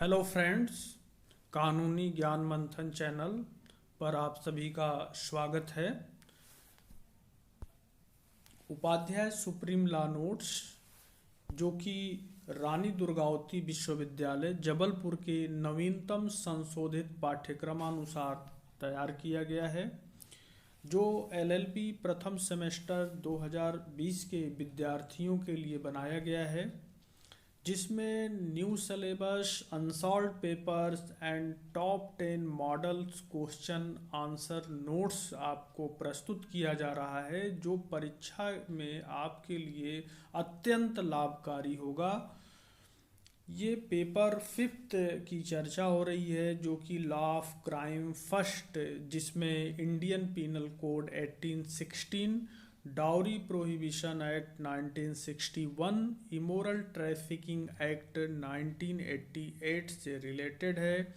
Hello friends, कानूनी ज्ञान मंथन चैनल पर आप सभी का स्वागत है। उपाध्याय सुप्रीम लॉ नोट्स जो कि रानी दुर्गावती विश्वविद्यालय जबलपुर के नवीनतम संशोधित पाठ्यक्रमानुसार तैयार किया गया है, जो एलएलबी प्रथम सेमेस्टर 2020 के विद्यार्थियों के लिए बनाया गया है, जिसमें new syllabus, unsolved papers and top 10 models question answer notes आपको प्रस्तुत किया जा रहा है, जो परीक्षा में आपके लिए अत्यंत लाभकारी होगा। ये पेपर फिफ्थ की चर्चा हो रही है, जो कि लॉ ऑफ क्राइम फर्स्ट, जिसमें Indian penal code 1816, dowry prohibition act 1961, immoral trafficking act 1988 से रिलेटेड है।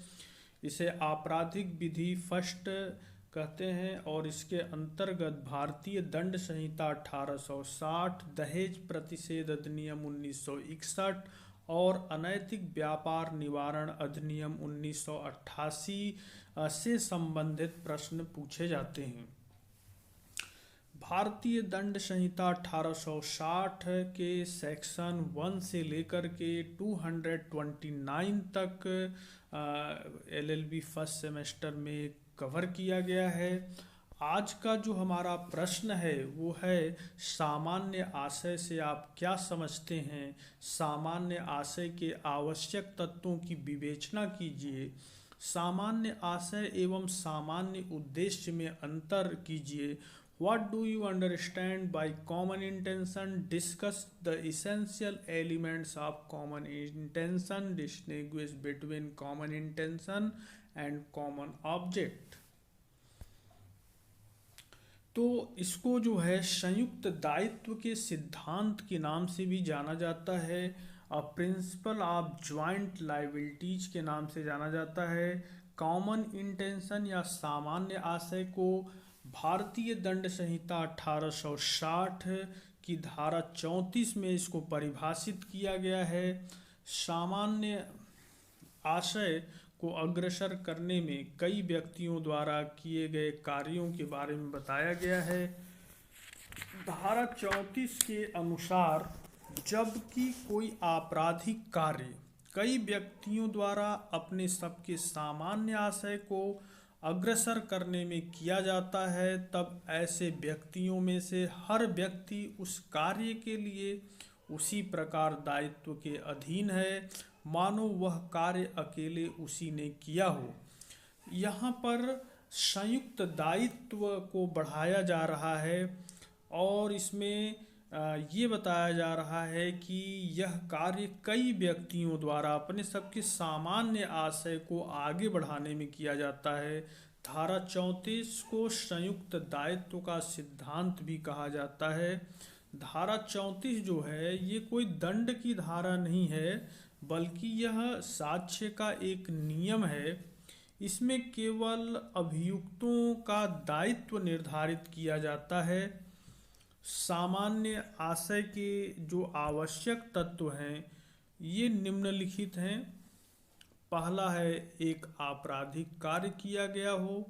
इसे आपराधिक विधि फर्स्ट कहते हैं और इसके अंतर्गत भारतीय दंड संहिता 1860, दहेज प्रतिषेध अधिनियम 1961 और अनैतिक व्यापार निवारण अधिनियम 1988 से संबंधित प्रश्न पूछे जाते हैं। भारतीय दंड संहिता 1860 के सेक्शन 1 से लेकर के 229 तक एलएलबी फर्स्ट सेमेस्टर में कवर किया गया है। आज का जो हमारा प्रश्न है वो है, सामान्य आशय से आप क्या समझते हैं। सामान्य आशय के आवश्यक तत्वों की विवेचना कीजिए। सामान्य आशय एवं सामान्य उद्देश्य में अंतर कीजिए। What do you understand by common intention? Discuss the essential elements of common intention. Distinguish between common intention and common object. तो इसको जो है संयुक्त दायित्व के सिद्धांत के नाम से भी जाना जाता है, प्रिंसिपल ऑफ ज्वाइंट लाइबिलिटीज के नाम से जाना जाता है। कॉमन इंटेंशन या सामान्य आशय को भारतीय दंड संहिता 1860 की धारा 34 में इसको परिभाषित किया गया है। सामान्य आशय को अग्रसर करने में कई व्यक्तियों द्वारा किए गए कार्यों के बारे में बताया गया है। धारा 34 के अनुसार जबकि कोई आपराधिक कार्य कई व्यक्तियों द्वारा अपने सबके सामान्य आशय को अग्रसर करने में किया जाता है, तब ऐसे व्यक्तियों में से हर व्यक्ति उस कार्य के लिए उसी प्रकार दायित्व के अधीन है, मानो वह कार्य अकेले उसी ने किया हो। यहाँ पर संयुक्त दायित्व को बढ़ाया जा रहा है और इसमें ये बताया जा रहा है कि यह कार्य कई व्यक्तियों द्वारा अपने सबके सामान्य आशय को आगे बढ़ाने में किया जाता है। धारा 34 को संयुक्त दायित्व का सिद्धांत भी कहा जाता है। धारा 34 जो है ये कोई दंड की धारा नहीं है, बल्कि यह साक्ष्य का एक नियम है। इसमें केवल अभियुक्तों का दायित्व निर्धारित किया जाता है। सामान्य आशय के जो आवश्यक तत्व हैं ये निम्नलिखित हैं। पहला है एक आपराधिक कार्य किया गया हो।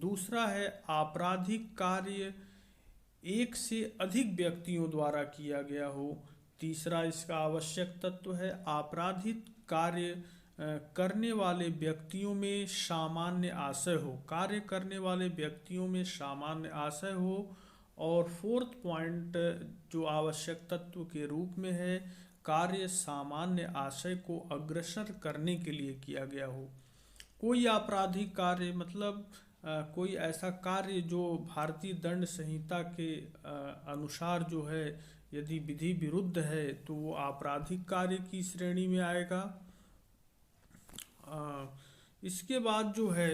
दूसरा है आपराधिक कार्य एक से अधिक व्यक्तियों द्वारा किया गया हो। तीसरा इसका आवश्यक तत्व है आपराधिक कार्य करने वाले व्यक्तियों में सामान्य आशय हो, कार्य करने वाले व्यक्तियों में सामान्य आशय हो। और फोर्थ पॉइंट जो आवश्यक तत्व के रूप में है, कार्य सामान्य आशय को अग्रसर करने के लिए किया गया हो। कोई आपराधिक कार्य मतलब कोई ऐसा कार्य जो भारतीय दंड संहिता के अनुसार जो है यदि विधि विरुद्ध है तो वो आपराधिक कार्य की श्रेणी में आएगा। इसके बाद जो है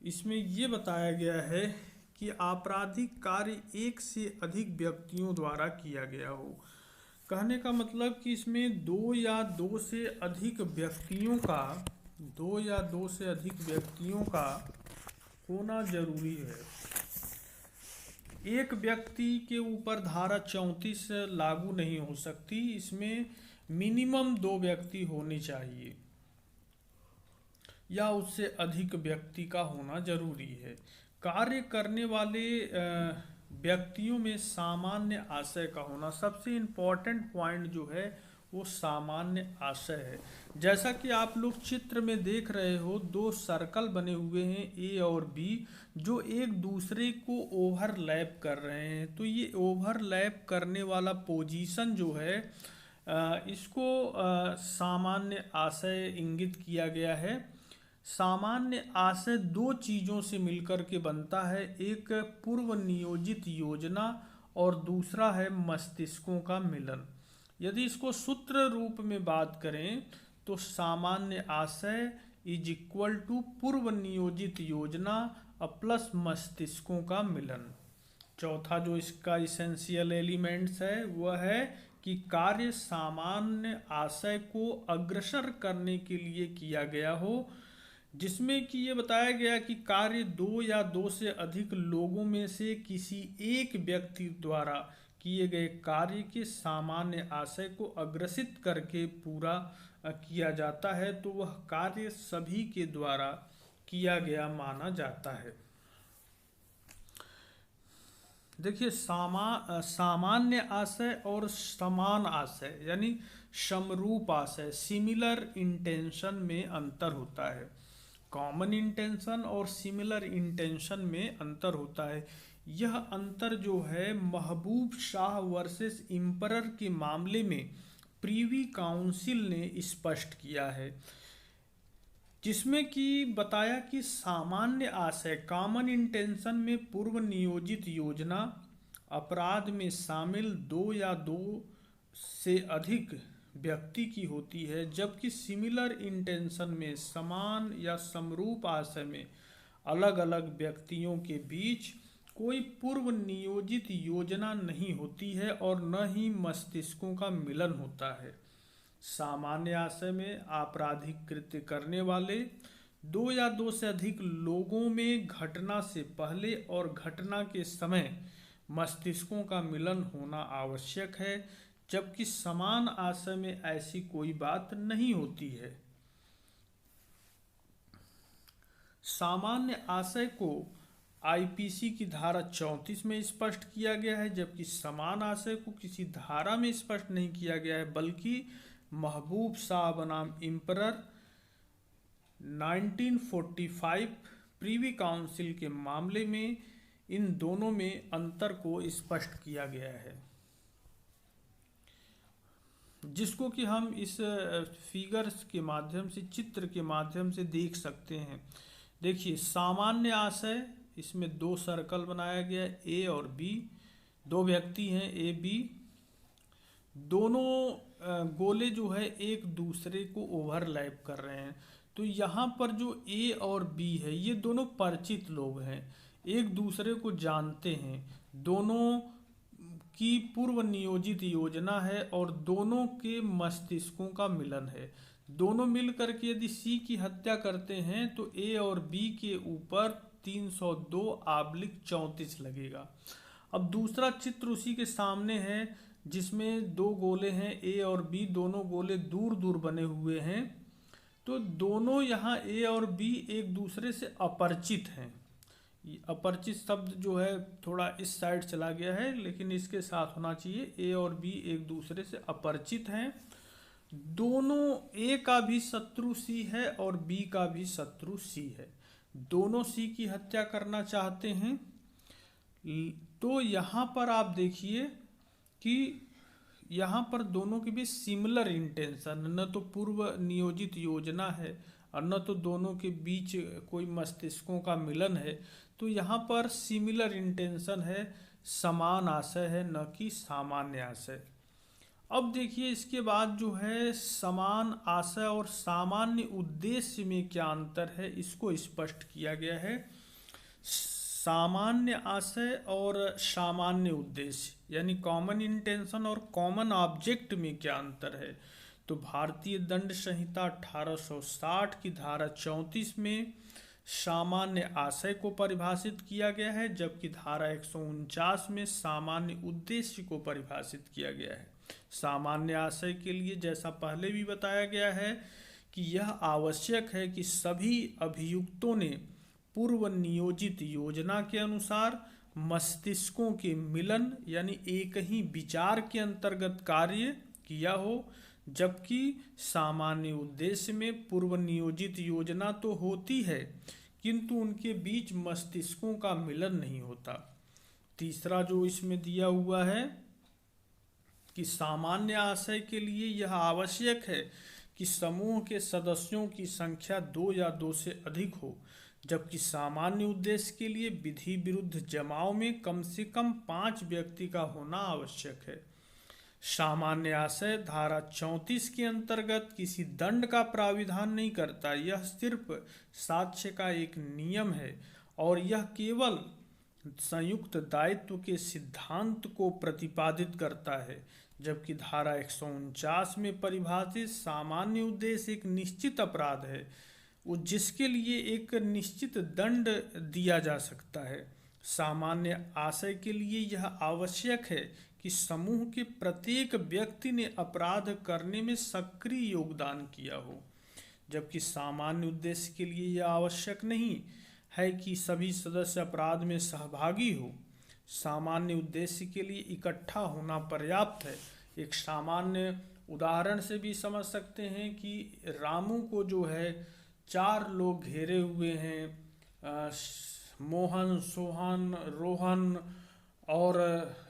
इसमें ये बताया गया है कि आपराधिक कार्य एक से अधिक व्यक्तियों द्वारा किया गया हो। कहने का मतलब कि इसमें दो या दो से अधिक व्यक्तियों का होना जरूरी है। एक व्यक्ति के ऊपर धारा 34 लागू नहीं हो सकती। इसमें मिनिमम 2 व्यक्ति होने चाहिए या उससे अधिक व्यक्ति का होना जरूरी है। कार्य करने वाले व्यक्तियों में सामान्य आशय का होना, सबसे इम्पोर्टेंट पॉइंट जो है वो सामान्य आशय है। जैसा कि आप लोग चित्र में देख रहे हो, 2 सर्कल बने हुए हैं ए और बी, जो एक दूसरे को ओवरलैप कर रहे हैं। तो ये ओवरलैप करने वाला पोजीशन जो है इसको सामान्य आशय इंगित किया गया है। सामान्य आशय 2 चीज़ों से मिलकर के बनता है, एक पूर्व नियोजित योजना और दूसरा है मस्तिष्कों का मिलन। यदि इसको सूत्र रूप में बात करें तो सामान्य आशय इज इक्वल टू पूर्व नियोजित योजना प्लस मस्तिष्कों का मिलन। चौथा जो इसका इसेंशियल एलिमेंट्स है वह है कि कार्य सामान्य आशय को अग्रसर करने के लिए किया गया हो, जिसमें कि ये बताया गया कि कार्य 2 या 2 से अधिक लोगों में से किसी एक व्यक्ति द्वारा किए गए कार्य के सामान्य आशय को अग्रसित करके पूरा किया जाता है, तो वह कार्य सभी के द्वारा किया गया माना जाता है। देखिए, सामान्य आशय और समान आशय यानी समरूप आशय, सिमिलर इंटेंशन में अंतर होता है। कॉमन इंटेंशन और सिमिलर इंटेंशन में अंतर होता है। यह अंतर जो है महबूब शाह वर्सेस इम्परर के मामले में प्रीवी काउंसिल ने स्पष्ट किया है, जिसमें कि बताया कि सामान्य आशय कॉमन इंटेंशन में पूर्व नियोजित योजना अपराध में शामिल 2 या 2 से अधिक व्यक्ति की होती है, जबकि सिमिलर इंटेंशन में समान या समरूप आशय में अलग अलग व्यक्तियों के बीच कोई पूर्व नियोजित योजना नहीं होती है और न ही मस्तिष्कों का मिलन होता है। सामान्य आशय में आपराधिक कृत्य करने वाले 2 या 2 से अधिक लोगों में घटना से पहले और घटना के समय मस्तिष्कों का मिलन होना आवश्यक है, जबकि समान आशय में ऐसी कोई बात नहीं होती है। सामान्य आशय को आईपीसी की धारा 34 में स्पष्ट किया गया है, जबकि समान आशय को किसी धारा में स्पष्ट नहीं किया गया है, बल्कि महबूब शाह बनाम इम्परर 1945 प्रीवी काउंसिल के मामले में इन दोनों में अंतर को स्पष्ट किया गया है, जिसको कि हम इस फिगर्स के माध्यम से, चित्र के माध्यम से देख सकते हैं। देखिए, सामान्य आशय, इसमें 2 सर्कल बनाया गया है, ए और बी, 2 व्यक्ति हैं ए बी, दोनों गोले जो है एक दूसरे को ओवरलैप कर रहे हैं। तो यहाँ पर जो ए और बी है ये दोनों परिचित लोग हैं, एक दूसरे को जानते हैं, दोनों की पूर्व नियोजित योजना है और दोनों के मस्तिष्कों का मिलन है। दोनों मिलकर के यदि सी की हत्या करते हैं तो ए और बी के ऊपर 302/34 लगेगा। अब दूसरा चित्र उसी के सामने है, जिसमें 2 गोले हैं ए और बी, दोनों गोले दूर दूर बने हुए हैं। तो दोनों यहाँ ए और बी एक दूसरे से अपरिचित हैं। अपरिचित शब्द जो है थोड़ा इस साइड चला गया है, लेकिन इसके साथ होना चाहिए, ए और बी एक दूसरे से अपरिचित हैं। दोनों, ए का भी शत्रु सी है और बी का भी शत्रु सी है, दोनों सी की हत्या करना चाहते हैं। तो यहाँ पर आप देखिए कि यहाँ पर दोनों के बीच सिमिलर इंटेंशन, न तो पूर्व नियोजित योजना है और न तो दोनों के बीच कोई मस्तिष्कों का मिलन है। तो यहाँ पर सिमिलर इंटेंशन है, समान आशय है, न कि सामान्य आशय। अब देखिए, इसके बाद जो है समान आशय और सामान्य उद्देश्य में क्या अंतर है, इसको स्पष्ट किया गया है। सामान्य आशय और सामान्य उद्देश्य यानी कॉमन इंटेंशन और कॉमन ऑब्जेक्ट में क्या अंतर है। तो भारतीय दंड संहिता 1860 की धारा 34 में सामान्य आशय को परिभाषित किया गया है, जबकि धारा 149 में सामान्य उद्देश्य को परिभाषित किया गया है। सामान्य आशय के लिए जैसा पहले भी बताया गया है कि यह आवश्यक है कि सभी अभियुक्तों ने पूर्व नियोजित योजना के अनुसार मस्तिष्कों के मिलन यानी एक ही विचार के अंतर्गत कार्य किया हो, जबकि सामान्य उद्देश्य में पूर्व नियोजित योजना तो होती है किंतु उनके बीच मस्तिष्कों का मिलन नहीं होता। तीसरा जो इसमें दिया हुआ है कि सामान्य आशय के लिए यह आवश्यक है कि समूह के सदस्यों की संख्या 2 या 2 से अधिक हो, जबकि सामान्य उद्देश्य के लिए विधि विरुद्ध जमाव में कम से कम 5 व्यक्ति का होना आवश्यक है। सामान्य आशय धारा 34 के अंतर्गत किसी दंड का प्राविधान नहीं करता, यह सिर्फ साक्ष्य का एक नियम है और यह केवल संयुक्त दायित्व के सिद्धांत को प्रतिपादित करता है, जबकि धारा 149 में परिभाषित सामान्य उद्देश्य एक निश्चित अपराध है जिसके लिए एक निश्चित दंड दिया जा सकता है। सामान्य आशय के लिए यह आवश्यक है कि समूह के प्रत्येक व्यक्ति ने अपराध करने में सक्रिय योगदान किया हो, जबकि सामान्य उद्देश्य के लिए यह आवश्यक नहीं है कि सभी सदस्य अपराध में सहभागी हो। सामान्य उद्देश्य के लिए इकट्ठा होना पर्याप्त है। एक सामान्य उदाहरण से भी समझ सकते हैं कि रामू को जो है 4 लोग घेरे हुए हैं, मोहन, सोहन, रोहन और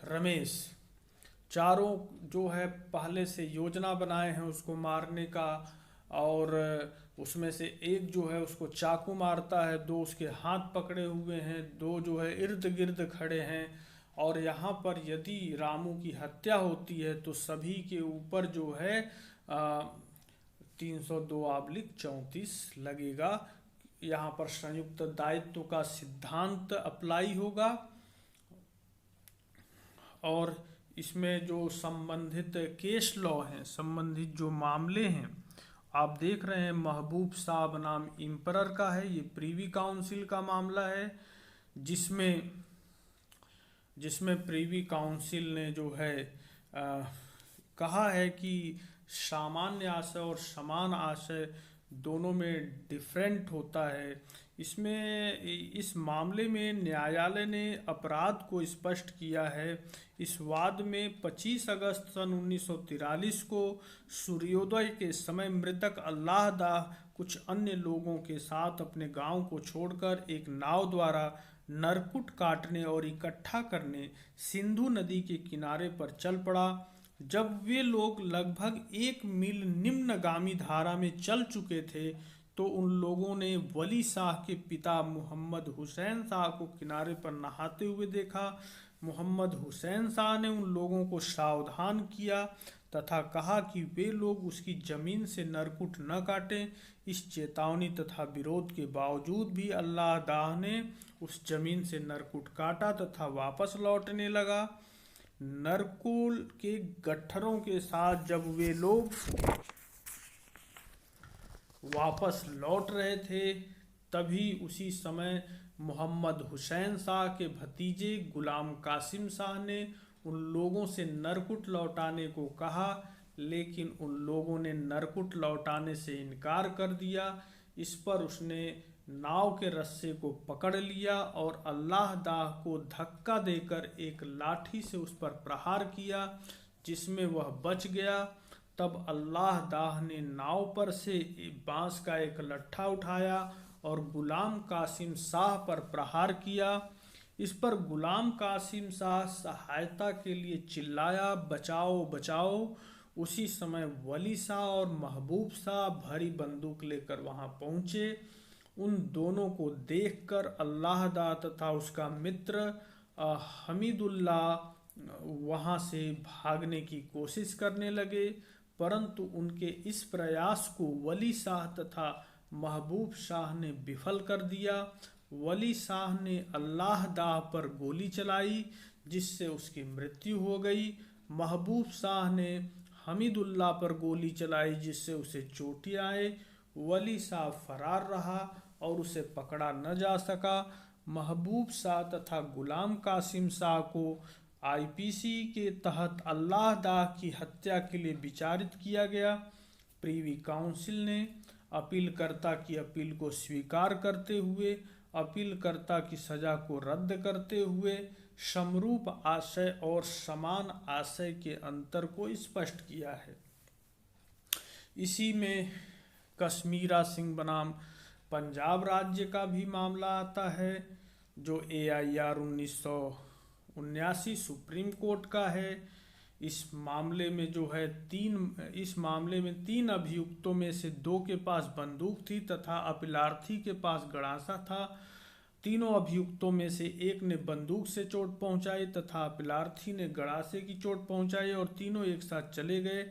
रमेश। चारों जो है पहले से योजना बनाए हैं उसको मारने का, और उसमें से एक जो है उसको चाकू मारता है, 2 उसके हाथ पकड़े हुए हैं, 2 जो है इर्द गिर्द खड़े हैं। और यहाँ पर यदि रामू की हत्या होती है तो सभी के ऊपर जो है 302/34 लगेगा। यहाँ पर संयुक्त दायित्व का सिद्धांत अप्लाई होगा और इसमें जो संबंधित केस लॉ हैं, संबंधित जो मामले हैं, आप देख रहे हैं महबूब शाह बनाम इम्परर का है, ये प्रीवी काउंसिल का मामला है जिसमें प्रीवी काउंसिल ने जो है कहा है कि सामान्य आशय और समान आशय दोनों में डिफरेंट होता है। इस मामले में न्यायालय ने अपराध को स्पष्ट किया है। इस वाद में 25 अगस्त सन 1943 को सूर्योदय के समय मृतक अल्लाह दाह कुछ अन्य लोगों के साथ अपने गांव को छोड़कर एक नाव द्वारा नरकुट काटने और इकट्ठा करने सिंधु नदी के किनारे पर चल पड़ा। जब वे लोग लगभग 1 मील निम्नगामी धारा में चल चुके थे तो उन लोगों ने वली शाह के पिता मोहम्मद हुसैन शाह को किनारे पर नहाते हुए देखा। मोहम्मद हुसैन शाह ने उन लोगों को सावधान किया तथा कहा कि वे लोग उसकी जमीन से नरकुट न काटें। इस चेतावनी तथा विरोध के बावजूद भी अल्लाह दाह ने उस जमीन से नरकुट काटा तथा वापस लौटने लगा। नरकुल के गट्ठरों के साथ जब वे लोग वापस लौट रहे थे तभी उसी समय मोहम्मद हुसैन शाह के भतीजे गुलाम कासिम शाह ने उन लोगों से नरकुट लौटाने को कहा, लेकिन उन लोगों ने नरकुट लौटाने से इनकार कर दिया। इस पर उसने नाव के रस्से को पकड़ लिया और अल्लाह दाह को धक्का देकर एक लाठी से उस पर प्रहार किया जिसमें वह बच गया। तब अल्लाह दाह ने नाव पर से बांस का एक लट्ठा उठाया और गुलाम कासिम शाह पर प्रहार किया। इस पर गुलाम कासिम शाह सहायता के लिए चिल्लाया, बचाओ बचाओ। उसी समय वली शाह और महबूब शाह भारी बंदूक लेकर वहां पहुंचे। उन दोनों को देखकर अल्लाह दाह तथा उसका मित्र हमीदुल्लाह वहां से भागने की कोशिश करने लगे, परंतु उनके इस प्रयास को वली शाह तथा महबूब शाह ने विफल कर दिया। वली शाह ने अल्लाह दाह पर गोली चलाई जिससे उसकी मृत्यु हो गई। महबूब शाह ने हमीदुल्लाह पर गोली चलाई जिससे उसे चोटें आई। वली शाह फरार रहा और उसे पकड़ा न जा सका। महबूब शाह तथा गुलाम कासिम शाह को आईपीसी के तहत अल्लाह दाह की हत्या के लिए विचारित किया गया। प्रीवी काउंसिल ने अपीलकर्ता की अपील को स्वीकार करते हुए अपीलकर्ता की सजा को रद्द करते हुए समरूप आशय और समान आशय के अंतर को स्पष्ट किया है। इसी में कश्मीरा सिंह बनाम पंजाब राज्य का भी मामला आता है, जो AIR 1979 सुप्रीम कोर्ट का है। इस मामले में तीन अभियुक्तों में से 2 के पास बंदूक थी तथा अपीलार्थी के पास गड़ासा था। तीनों अभियुक्तों में से एक ने बंदूक से चोट पहुंचाई तथा अपीलार्थी ने गड़ासे की चोट पहुंचाई और तीनों एक साथ चले गए।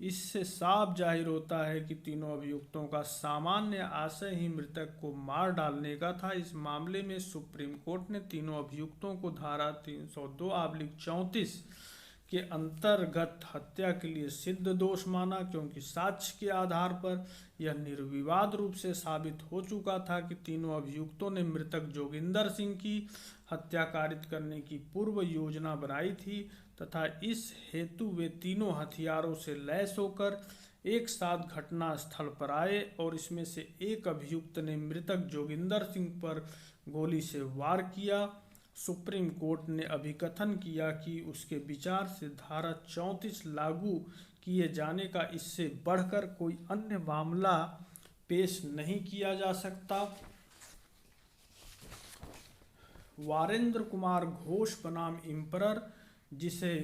इससे साफ जाहिर होता है कि तीनों अभियुक्तों का सामान्य आशय ही मृतक को मार डालने का था। इस मामले में सुप्रीम कोर्ट ने तीनों अभियुक्तों को धारा 302/34 के अंतर्गत हत्या के लिए सिद्ध दोष माना, क्योंकि साक्ष्य के आधार पर यह निर्विवाद रूप से साबित हो चुका था कि तीनों अभियुक्तों ने मृतक जोगिंदर सिंह की हत्या कारित करने की पूर्व योजना बनाई थी तथा इस हेतु वे तीनों हथियारों से लैस होकर एक साथ घटना स्थल पर आए और इसमें से एक अभियुक्त ने मृतक जोगिंदर सिंह पर गोली से वार किया। सुप्रीम कोर्ट ने अभिकथन किया कि उसके विचार से धारा 34 लागू किए जाने का इससे बढ़कर कोई अन्य मामला पेश नहीं किया जा सकता। वारेंद्र कुमार घोष बनाम इम्परर, जिसे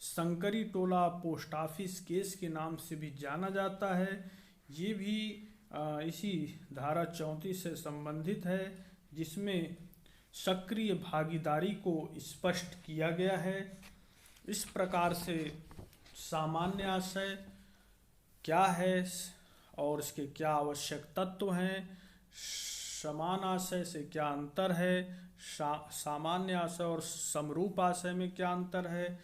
शंकरी टोला पोस्ट ऑफिस केस के नाम से भी जाना जाता है, ये भी इसी धारा 34 से संबंधित है, जिसमें सक्रिय भागीदारी को स्पष्ट किया गया है। इस प्रकार से सामान्य आशय क्या है और इसके क्या आवश्यक तत्व हैं, समान आशय से क्या अंतर है, सामान्य आशय और समरूप आशय में क्या अंतर है,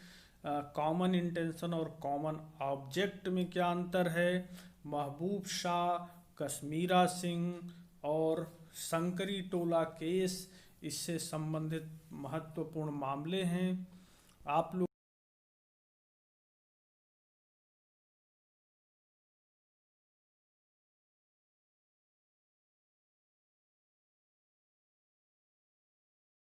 कॉमन इंटेंशन और कॉमन ऑब्जेक्ट में क्या अंतर है, महबूब शाह, कश्मीरा सिंह और शंकरी टोला केस इससे संबंधित महत्वपूर्ण मामले हैं। आप लोग